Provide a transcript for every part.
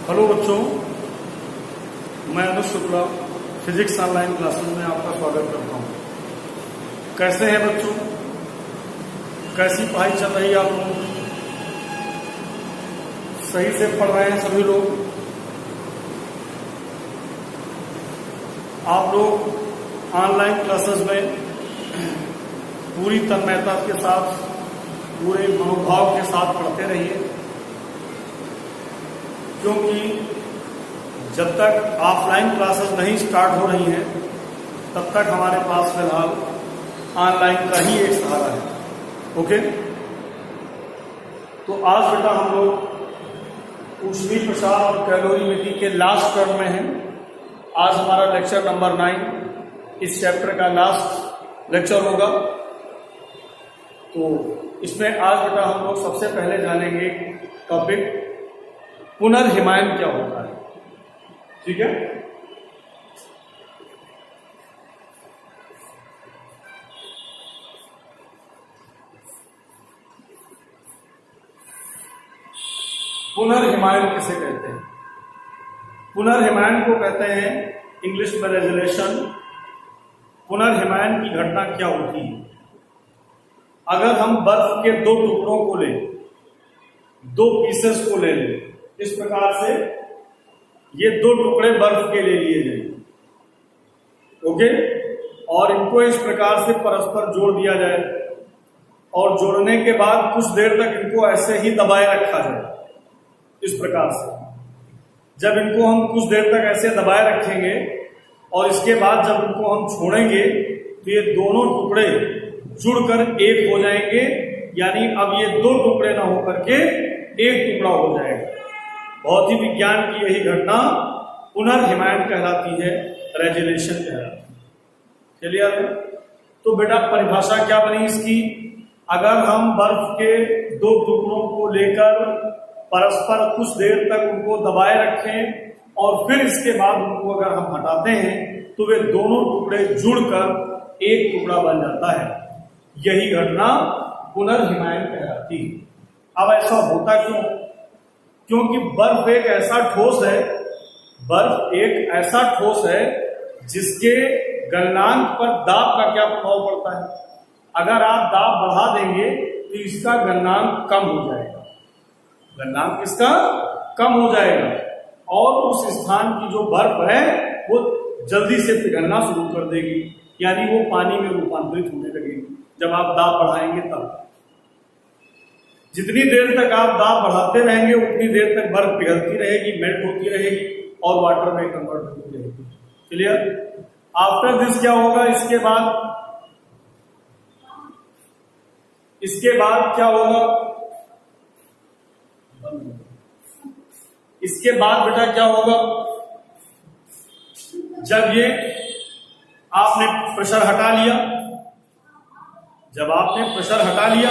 Hello बच्चों, मैं अनुज Shukla physics online classes में आपका स्वागत करता हूँ। कैसे हैं बच्चों? कैसी पढ़ाई चल रही है आप लोग? सही से पढ़ रहे हैं सभी लोग? आप लोग ऑनलाइन क्लासेस में पूरी तन्मयता के साथ, पूरे मनोभाव के साथ पढ़ते रहिए, क्योंकि जब तक ऑफलाइन क्लासेस नहीं स्टार्ट हो रही हैं तब तक हमारे पास फिलहाल ऑनलाइन का ही एक सहारा है। ओके, तो आज बेटा हम लोग ऊष्मीय प्रसार और कैलोरीमेट्री के लास्ट टर्म में हैं। आज हमारा लेक्चर नंबर 9 इस चैप्टर का लास्ट लेक्चर होगा। तो इसमें आज बेटा हम लोग सबसे पहले जानेंगे टॉपिक पुनर्हिमायन क्या होता है। ठीक है, पुनर्हिमायन किसे कहते हैं? पुनर्हिमायन को कहते हैं इंग्लिश में रेजुलेशन। पुनर्हिमायन की घटना क्या होती है? अगर हम बर्फ के दो टुकड़ों को लें, दो पीसेस को ले लें, इस प्रकार से ये दो टुकड़े बर्फ के ले लिए जाएंगे। ओके, और इनको इस प्रकार से परस्पर जोड़ दिया जाए और जोड़ने के बाद कुछ देर तक इनको ऐसे ही दबाए रखा जाए। इस प्रकार से जब इनको हम कुछ देर तक ऐसे दबाए रखेंगे और इसके बाद जब इनको हम छोड़ेंगे तो ये दोनों टुकड़े जुड़कर एक हो जाएंगे, यानी अब ये दो टुकड़े ना होकर के एक टुकड़ा हो जाएगा। भौतिक विज्ञान की यही घटना पुनर्हिमायन कहलाती है, रेजुलेशन कहलाती है। चलिए, तो बेटा परिभाषा क्या बनी इसकी? अगर हम बर्फ के दो टुकड़ों को लेकर परस्पर कुछ देर तक उनको दबाए रखें और फिर इसके बाद उनको अगर हम हटाते हैं तो वे दोनों टुकड़े जुड़कर एक टुकड़ा बन जाता है। यही घटना पुनर्हिमायन कहलाती है। अब ऐसा होता क्यों? क्योंकि बर्फ एक ऐसा ठोस है, बर्फ एक ऐसा ठोस है जिसके गलनांक पर दाब का क्या प्रभाव पड़ता है? अगर आप दाब बढ़ा देंगे तो इसका गलनांक कम हो जाएगा, गलनांक इसका कम हो जाएगा और उस स्थान की जो बर्फ है वो जल्दी से पिघलना शुरू कर देगी, यानी वो पानी में रूपांतरित होने लगेगी। जब आप दाब बढ़ाएंगे तब जितनी देर तक आप दाब बढ़ाते रहेंगे उतनी देर तक बर्फ पिघलती रहेगी, मेल्ट होती रहेगी और वाटर में कन्वर्ट होती रहेगी। क्लियर? आफ्टर दिस क्या होगा? इसके बाद क्या होगा? इसके बाद बेटा क्या होगा? जब ये आपने प्रेशर हटा लिया, जब आपने प्रेशर हटा लिया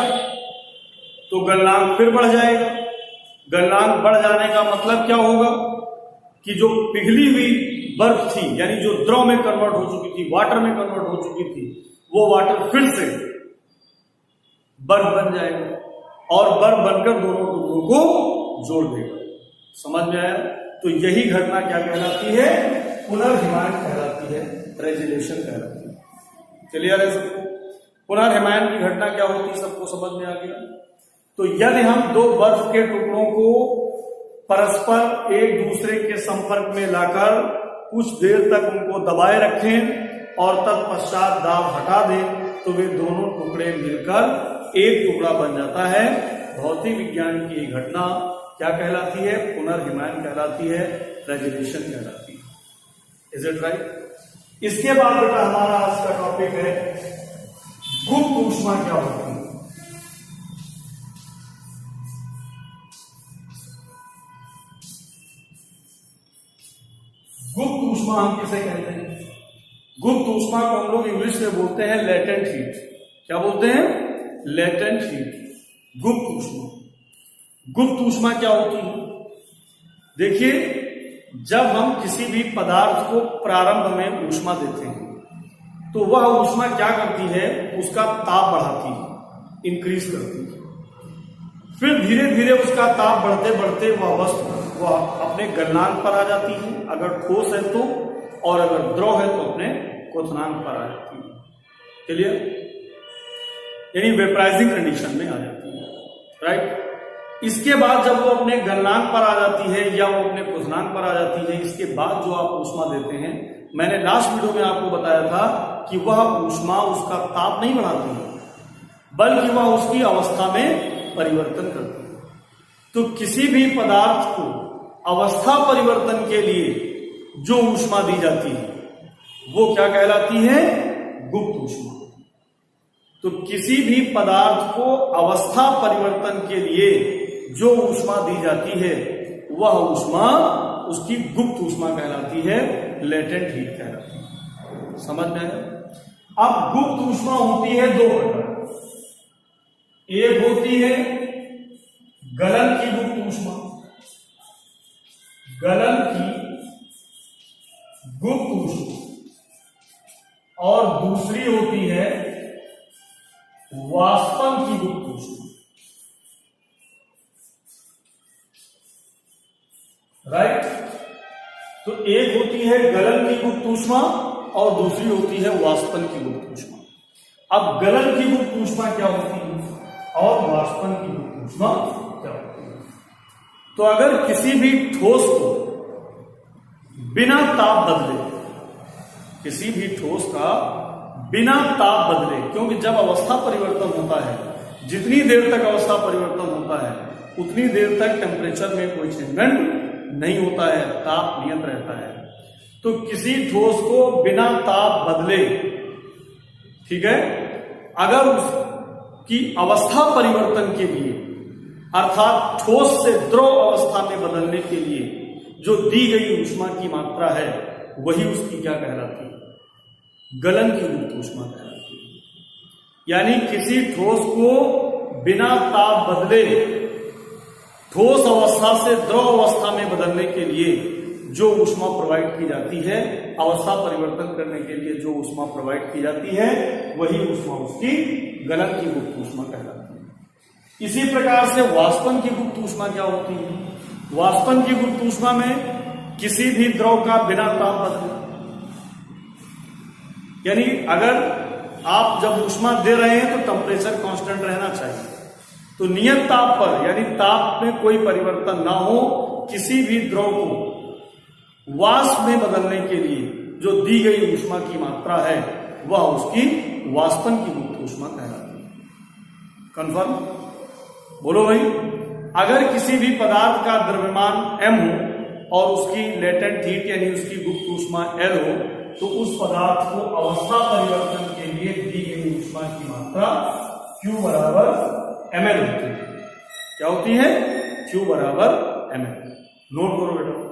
तो गलनांक फिर बढ़ जाएगा। गलनांक बढ़ जाने का मतलब क्या होगा कि जो पिघली हुई बर्फ थी, यानी जो द्रव में कन्वर्ट हो चुकी थी, वाटर में कन्वर्ट हो चुकी थी, वो वाटर फिर से बर्फ बन जाएगा और बर्फ बनकर दोनों टुकड़ों को जोड़ देगा। समझ में आया? तो यही घटना क्या कहलाती है? पुनर्हिमायन कहलाती है, रेजुलेशन कहलाती है। क्लियर है सबको? पुनर्हिमायन की घटना क्या होती है सबको समझ में आ गया? तो यदि हम दो बर्फ के टुकड़ों को परस्पर एक दूसरे के संपर्क में लाकर कुछ देर तक उनको दबाए रखें और तत्पश्चात दाब हटा दें तो वे दोनों टुकड़े मिलकर एक टुकड़ा बन जाता है। भौतिक विज्ञान की घटना क्या कहलाती है? पुनर्हिमायन कहलाती है, रेजुलेशन कहलाती है। Is it right? इसके बाद बेटा हमारा आज का टॉपिक है गुप्त ऊष्मा क्या होती है। गुप्त ऊष्मा हम किसे कहते हैं? गुप्त ऊष्मा को हम लोग इंग्लिश में बोलते हैं लेटेंट हीट। क्या बोलते हैं? लेटेंट हीट, गुप्त ऊष्मा। गुप्त ऊष्मा क्या होती है? देखिए, जब हम किसी भी पदार्थ को प्रारंभ में ऊष्मा देते हैं तो वह ऊष्मा क्या करती है? उसका ताप बढ़ाती है, इंक्रीज करती है। फिर धीरे धीरे उसका ताप बढ़ते बढ़ते वह वस्तु वह अपने गलनांक पर आ जाती है, अगर ठोस है तो, और अगर द्रव है तो अपने क्वथनांक पर आ जाती है। क्लियर? यानी वेपराइजिंग कंडीशन में आ जाती है, राइट। इसके बाद जब वो अपने गलनांक पर आ जाती है या वो अपने क्वथनांक पर आ जाती है, इसके बाद जो आप ऊष्मा देते हैं, मैंने लास्ट वीडियो में आपको बताया था कि वह ऊष्मा उसका ताप नहीं बढ़ाती है, बल्कि वह उसकी अवस्था में परिवर्तन करती है। तो किसी भी पदार्थ को अवस्था परिवर्तन के लिए जो ऊष्मा दी जाती है वो क्या कहलाती है? गुप्त ऊष्मा। तो किसी भी पदार्थ को अवस्था परिवर्तन के लिए जो ऊष्मा दी जाती है वह ऊष्मा उसकी गुप्त ऊष्मा कहलाती है, लेटेंट हीट कहलाती है। समझ में आया? अब गुप्त ऊष्मा होती है दो प्रकार। एक होती है गलन की गुप्त ऊष्मा, गलन की गुप्त ऊष्मा, और दूसरी होती है वाष्पन की गुप्त ऊष्मा, राइट। तो एक होती है गलन की गुप्त ऊष्मा और दूसरी होती है वाष्पन की गुप्त ऊष्मा। अब गलन की गुप्त ऊष्मा क्या होती है और वाष्पन की गुप्त ऊष्मा क्या होती है? तो अगर किसी भी ठोस को बिना ताप बदले, किसी भी ठोस का बिना ताप बदले, क्योंकि जब अवस्था परिवर्तन होता है, जितनी देर तक अवस्था परिवर्तन होता है उतनी देर तक टेम्परेचर में कोई चेंजमेंट नहीं होता है, ताप नियत रहता है। तो किसी ठोस को बिना ताप बदले, ठीक है, अगर उसकी अवस्था परिवर्तन के लिए, अर्थात ठोस से द्रव अवस्था में बदलने के लिए जो दी गई ऊष्मा की मात्रा है वही उसकी क्या कहलाती है? गलन की गुप्त ऊष्मा कहलाती है। यानी किसी ठोस को बिना ताप बदले ठोस अवस्था से द्रव अवस्था में बदलने के लिए जो ऊष्मा प्रोवाइड की जाती है, अवस्था परिवर्तन करने के लिए जो ऊष्मा प्रोवाइड की जाती है वही ऊष्मा उसकी गलन की गुप्त ऊष्मा कहलाती है। इसी प्रकार से वाष्पन की गुप्त ऊष्मा क्या होती है? वाष्पन की गुप्त ऊष्मा में किसी भी द्रव का बिना ताप बदले, यानी अगर आप जब ऊष्मा दे रहे हैं तो टेम्परेचर कांस्टेंट रहना चाहिए, तो नियत ताप पर, यानी ताप में कोई परिवर्तन ना हो, किसी भी द्रव को वाष्प में बदलने के लिए जो दी गई ऊष्मा की मात्रा है वह उसकी वाष्पन की गुप्त ऊष्मा कहलाती है। कंफर्म? बोलो भाई। अगर किसी भी पदार्थ का द्रव्यमान m हो और उसकी लेटेंट हीट यानी उसकी गुप्त ऊष्मा L हो, तो उस पदार्थ को अवस्था परिवर्तन के लिए दी गई ऊष्मा की मात्रा Q बराबर ml होती है। क्या होती है? Q बराबर ml। नोट करो बेटा।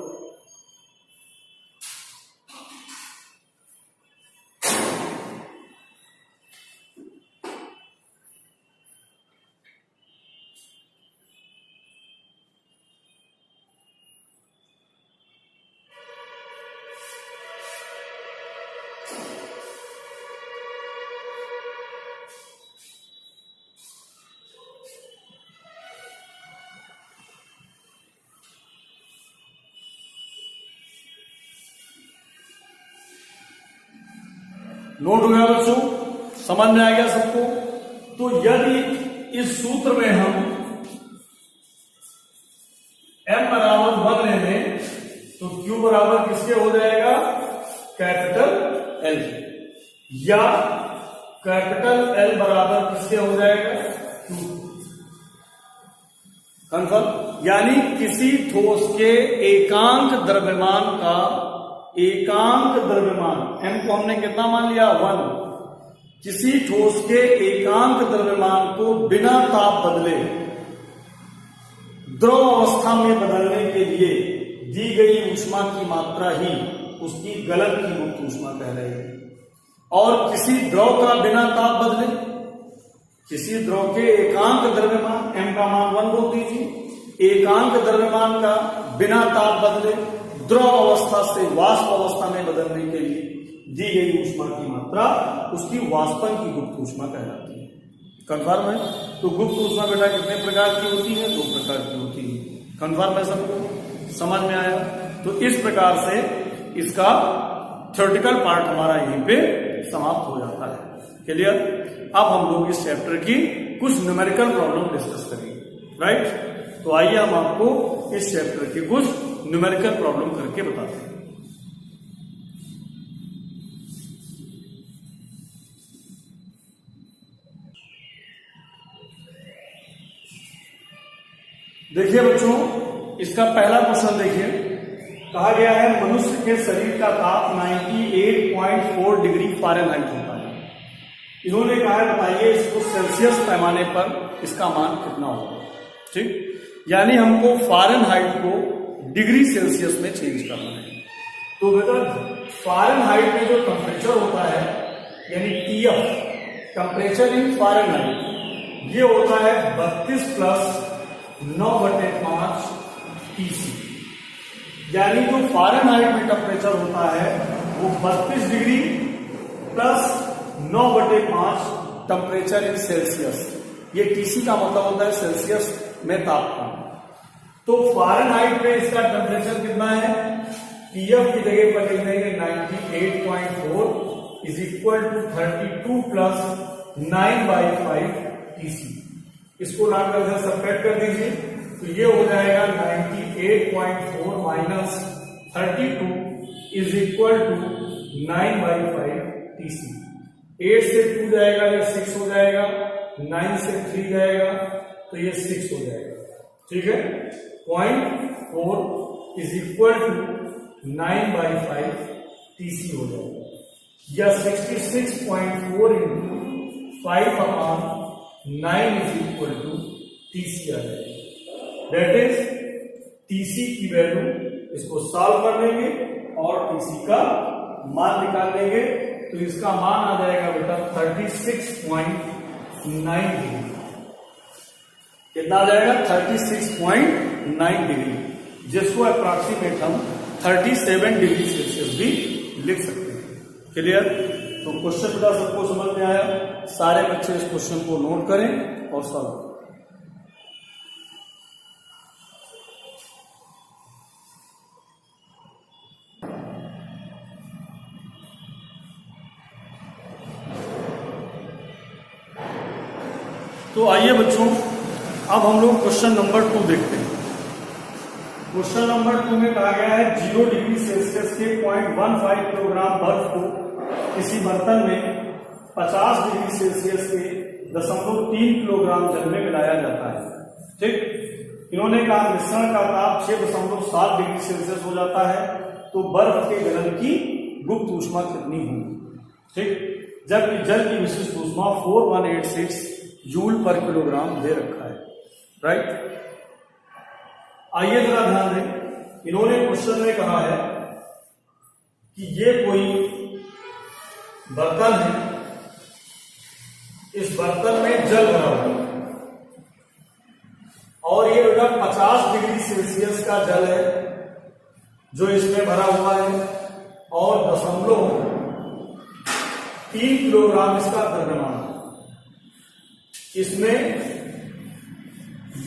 नोट हो गया बच्चों? समझ में आ गया सबको? तो यदि इस सूत्र में हम m बराबर 1 ले लें तो Q बराबर किसके हो जाएगा? कैपिटल L, या कैपिटल L बराबर किसके हो जाएगा? Q। कंफर्म? यानी किसी ठोस के एकांक द्रव्यमान का, एकांक द्रव्यमान m को हमने कितना मान लिया? 1। किसी ठोस के एकांक द्रव्यमान को बिना ताप बदले द्रव अवस्था में बदलने के लिए दी गई ऊष्मा की मात्रा ही उसकी गलन की गुप्त ऊष्मा कह रहे हैं। और किसी द्रव का बिना ताप बदले, किसी द्रव के एकांक द्रव्यमान, m का मान 1 बोल दीजिए, एकांक द्रव्यमान का बिना ताप बदले द्रव अवस्था से वाष्प अवस्था में बदलने के लिए दी गई ऊष्मा की मात्रा उसकी वाष्पन की गुप्त ऊष्मा कहलाती है। कंफर्म है? तो गुप्त ऊष्मा बेटा कितने प्रकार की होती है? 2 प्रकार की होती है। कंफर्म है सबको? समझ में आया? तो इस प्रकार से इसका थ्योरेटिकल पार्ट हमारा यहीं पे समाप्त हो जाता है। क्लियर? अब हम लोग इस चैप्टर की कुछ न्यूमेरिकल प्रॉब्लम डिस्कस करेंगे। राइट? तो आइए हम आपको इस चैप्टर की कुछ न्यूमेरिकल प्रॉब्लम करके बताते हैं। देखिए बच्चों, इसका पहला क्वेश्चन देखिए, कहा गया है मनुष्य के शरीर का ताप 98.4 डिग्री फ़ारेनहाइट होता है। इन्होंने कहा है बताइए इसको सेल्सियस पैमाने पर इसका मान कितना होगा। ठीक, यानी हमको फ़ारेनहाइट को डिग्री सेल्सियस में चेंज करना है। तो बेटा फ़ारेनहाइट में जो टेम्परेचर होता है यानी टीएफ, टेम्परेचर इन फ़ारेनहाइट, ये होता है 32 प्लस 9/5 TC। यानी जो फ़ारेनहाइट में टेम्परेचर होता है वो 32 degree plus 9/5 temperature in Celsius. ये TC का मतलब होता है सेल्सियस में तापमान। तो फ़ारेनहाइट में इसका टेम्परेचर कितना है? TF की जगह पर लिख देंगे 98.4 is equal to 32 plus 9/5 TC। इसको ला कर सब्ट्रैक्ट कर दीजिए तो ये हो जाएगा 98.4 minus 32 is equal to 9/5 TC। 8 से 2 जाएगा ये 6 हो जाएगा, 9 से 3 जाएगा तो ये 6 हो जाएगा। ठीक है, 0.4 इज इक्वल टू 9/5 TC हो जाएगा, या 66.4 into 5/9 is equal to TC आ जाएगा। दैट इज TC की वैल्यू, इसको सॉल्व कर लेंगे और TC का मान निकाल लेंगे तो इसका मान आ जाएगा बेटा 36.9 डिग्री। कितना आ जाएगा? 36.9 डिग्री, जिसको अप्रॉक्सीमेट हम 37 डिग्री सेल्सियस भी लिख सकते हैं। क्लियर? तो क्वेश्चन बेटा सबको समझ में आया? सारे बच्चे इस क्वेश्चन को नोट करें और सॉल्व करें। तो आइए बच्चों, अब हम लोग क्वेश्चन नंबर 2 देखते हैं। क्वेश्चन नंबर 2 में कहा गया है 0 डिग्री सेल्सियस के 0.15 किलोग्राम बर्फ को किसी बर्तन में 50 डिग्री सेल्सियस के 0.3 किलोग्राम जल में मिलाया जाता है। ठीक, इन्होंने कहा मिश्रण का ताप 6.7 डिग्री सेल्सियस हो जाता है, तो बर्फ के गलन की गुप्त ऊष्मा कितनी होगी। ठीक, जबकि जल की विशिष्ट ऊष्मा 4186 जूल पर किलोग्राम दे रखा है। राइट? आइए जरा ध्यान दें, इन्होंने क्वेश्चन में कहा है कि ये कोई बर्तन है, इस बर्तन में जल भरा हुआ है और ये बेटा 50 डिग्री सेल्सियस का जल है जो इसमें भरा हुआ है और 0.3 किलोग्राम इसका द्रव्यमान। इसमें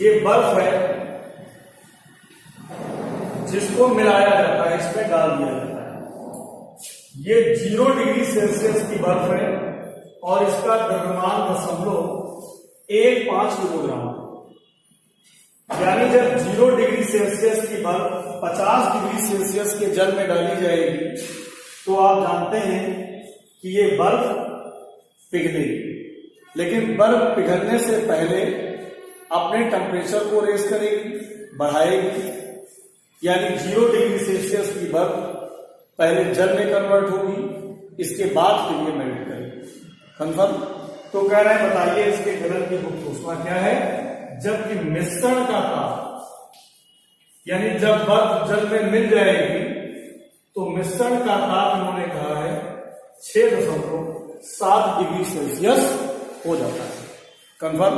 ये बर्फ है जिसको मिलाया जाता है, इसमें डाल दिया जाता है। ये 0 डिग्री सेल्सियस की बर्फ है और इसका द्रव्यमान 0.15 किलोग्राम। यानी जब 0 डिग्री सेल्सियस की बर्फ 50 डिग्री सेल्सियस के जल में डाली जाएगी तो आप जानते हैं कि ये बर्फ पिघलेगी, लेकिन बर्फ पिघलने से पहले अपने टेम्परेचर को रेज करेगी, बढ़ाएगी। यानी 0 डिग्री सेल्सियस की बर्फ पहले जल में कन्वर्ट होगी, इसके बाद फिर ये मेल्ट करेगी। कंफर्म? तो कह रहे हैं बताइए इसके गलन की गुप्त ऊष्मा क्या है? जबकि मिश्रण का ताप, यानी जब बर्फ जल में मिल जाएगी तो मिश्रण का ताप इन्होंने कहा है 6.7 डिग्री सेल्सियस हो जाता है। कंफर्म?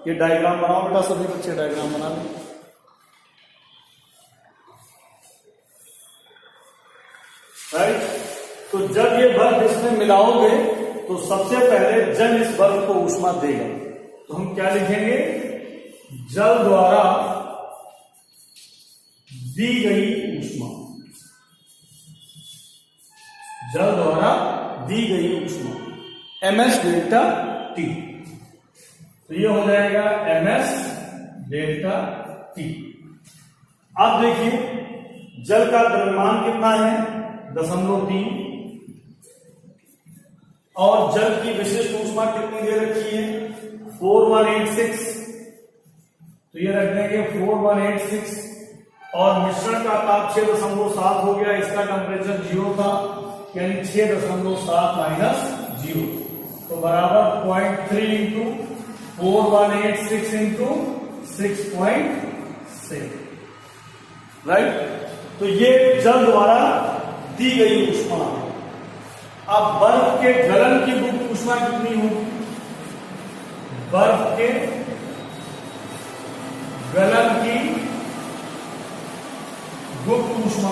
ये डायग्राम बनाओ बेटा, सभी बच्चे डायग्राम बना लें। राइट? तो जब ये बर्फ इसमें मिलाओगे तो सबसे पहले जल इस बर्फ को ऊष्मा देगा, तो हम क्या लिखेंगे? जल द्वारा दी गई ऊष्मा, जल द्वारा दी गई ऊष्मा ms डेल्टा T। तो ये हो जाएगा ms डेल्टा T। अब देखिए जल का द्रव्यमान कितना है 0.3 और जल की विशिष्ट ऊष्मा कितनी दे रखी है 4186। तो ये रख देंगे 4186 और मिश्रण का ताप 6.7 हो गया, इसका टेम्परेचर 0 था यानी 6.7 माइनस 0 तो बराबर 0.3 इंटू 4186 इंटू 6.6, राइट। तो ये जल द्वारा दी गई ऊष्मा है। अब बर्फ के गलन की गुप्त ऊष्मा कितनी होगी, बर्फ के गलन की गुप्त ऊष्मा,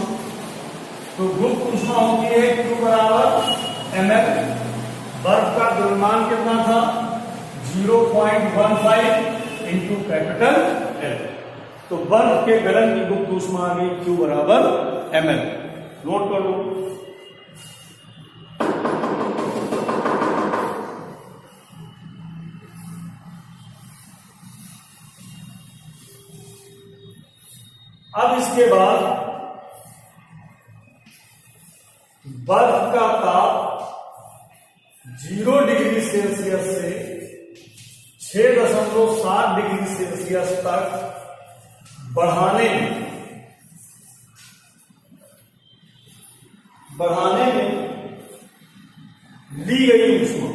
तो गुप्त ऊष्मा होती है Q बराबर ml। बर्फ का द्रव्यमान कितना था 0.15 इंटू कैपिटल L, तो बर्फ के गलन की गुप्त ऊष्मा आ गई Q बराबर ml। नोट कर लो। अब इसके बाद बर्फ का ताप 0 डिग्री सेल्सियस से 6.7 डिग्री सेल्सियस तक बढ़ाने में ली गई ऊष्मा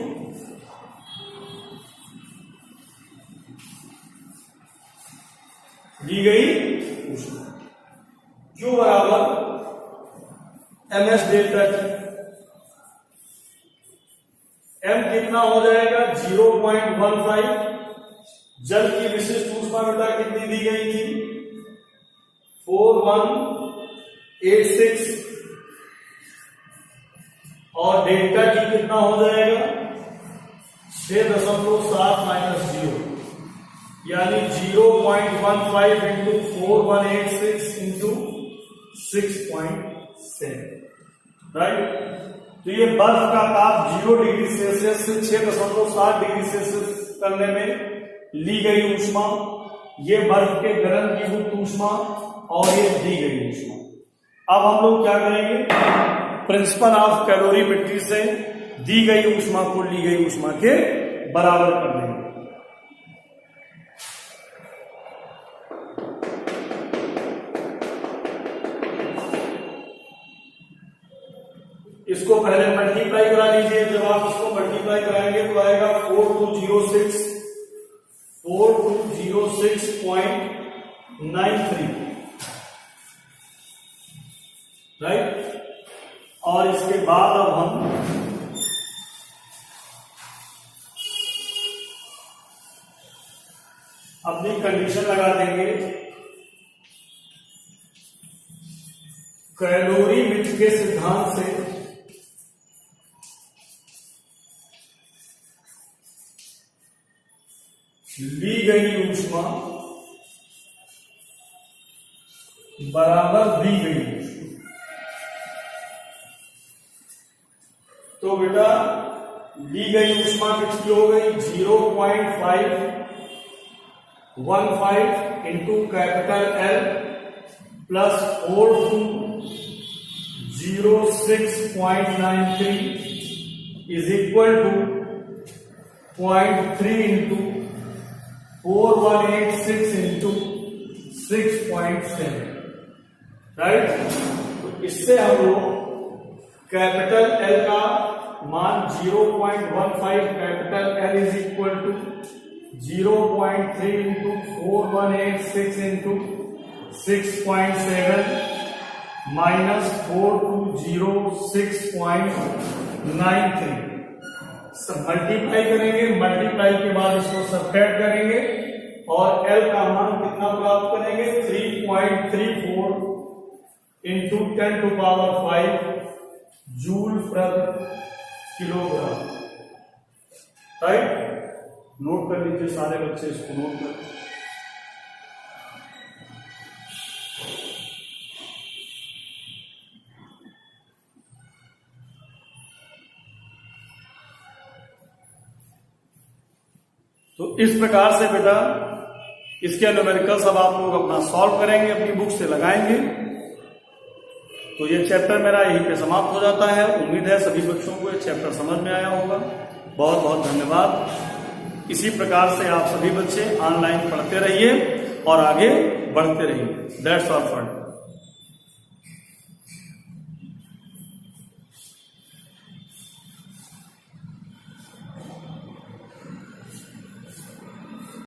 Q बराबर ms डेल्टा T। m कितना हो जाएगा 0.15। जल की विशिष्ट ऊष्मा बेटा कितनी दी गई थी 4186 और डेल्टा T कितना हो जाएगा 6.7 माइनस 0 यानी 0.15 इंटू 4186 इंटू 6.7, राइट। तो ये बर्फ का ताप 0 डिग्री सेल्सियस से 6.7 डिग्री सेल्सियस करने में ली गई ऊष्मा, ये बर्फ के गलन की गुप्त ऊष्मा और ये दी गई ऊष्मा। अब हम लोग क्या करेंगे, प्रिंसिपल ऑफ कैलोरीमेट्री से दी गई ऊष्मा को ली गई ऊष्मा के बराबर कर देंगे। इसको पहले मल्टीप्लाई करा लीजिए। जब आप इसको मल्टीप्लाई कराएंगे तो आएगा 4206.93, राइट। और इसके बाद अब हम अपनी कंडीशन लगा देंगे। कैलोरीमेट्री के सिद्धांत से ली गई ऊष्मा बराबर दी गई ऊष्मा। तो बेटा ली गई ऊष्मा कितनी हो गई 0.515 into capital L plus 4206.93 is equal to 0.3 into 4186 into 6.7, right. तो इससे हम लोग कैपिटल L का मान 0.15 capital L is equal to 0.3 into 4186 into 6.7 minus 4206.93 सब मल्टीप्लाई करेंगे। मल्टीप्लाई के बाद इसको सब्ट्रैक्ट करेंगे और L का मान कितना प्राप्त करेंगे 3.34 इंटू 10⁵ जूल प्रति किलोग्राम, राइट। नोट कर लीजिए सारे बच्चे, इसको नोट कर। तो इस प्रकार से बेटा इसके न्यूमेरिकल्स अब आप लोग अपना सॉल्व करेंगे, अपनी बुक से लगाएंगे। तो ये चैप्टर मेरा यहीं पे समाप्त हो जाता है। उम्मीद है सभी बच्चों को ये चैप्टर समझ में आया होगा। बहुत बहुत धन्यवाद। इसी प्रकार से आप सभी बच्चे ऑनलाइन पढ़ते रहिए और आगे बढ़ते रहिए। That's all for